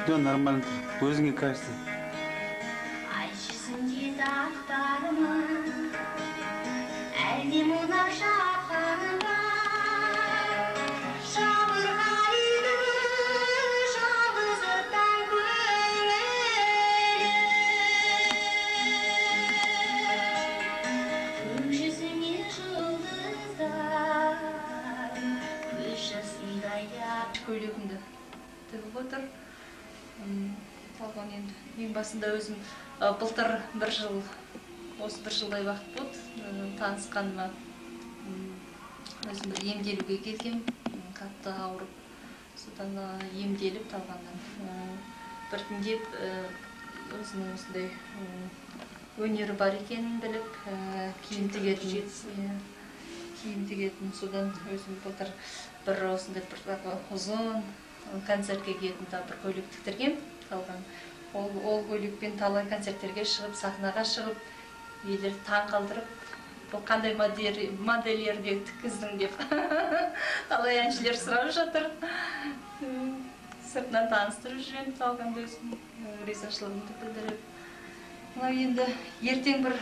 Все нормально. Өзіңе кажется. Айтшысың дақтарыма, әлде мына шаққаныма, жабырғайды жалғыз оттан көңілі. Көкшісіне жұлдыздар, көз жасындай көйлегімді тігіп отыр. Талған енді ең басында өзім былтыр осы бір жылдай уақыт болды танысқаныма. Өзім бір емделуге келгем, қатты ауырып, содан емделіп талғаннан біртіндеп өзінің осындай өнері бар екенін біліп, киім тігетін, содан өзім былтыр бір осындай бір ұзын концертке киетін бір көйлек тіктіргем. Ол көйлекпен талай концерттерге шығып, сахнаға шығып, елдерді таң қалдырып, бұл қандай модельерде тіккіздің деп талай әншілер сұрап жатыр. Сыртынан таныстырып жүрем, талғанды өзім ризашылығымды білдіріп. Енді ертең бір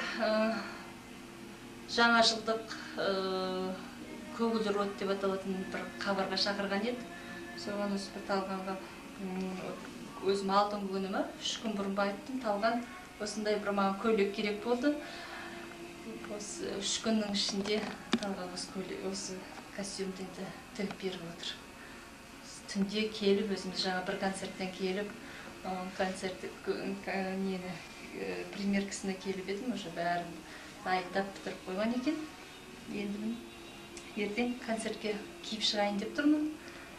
жаңа жылдық көгілдір от деп аталатын бір хабарға шақырған еді. Соған осы бір талғанға өзім алтын күнімі 3 күн бұрын байттым. Талған осындай бір маған көйлек керек болды. Осы 3 күннің ішінде талған осы костюмді тігіп беріп отыр. Түнде келіп, өзіміз жаңа бір концерттен келіп, примеркісіне келіп едім, уже бәрін дайындап бітіріп қойған екен. Енді ертең концертке киіп шығайын деп тұрмын.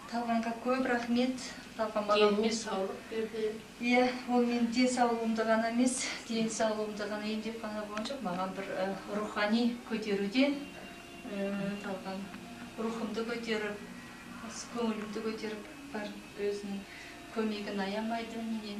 Талғанға көп рахмет. Денсаулық берді. Иә, ол мен денсаулығымды ғана емес, денсаулығымды ғана емдеп қана болған жоқ, маған бір рухани көтеруде, талған рухымды көтеріп, көңілімді көтеріп, өзінің көмегін аямайды менен.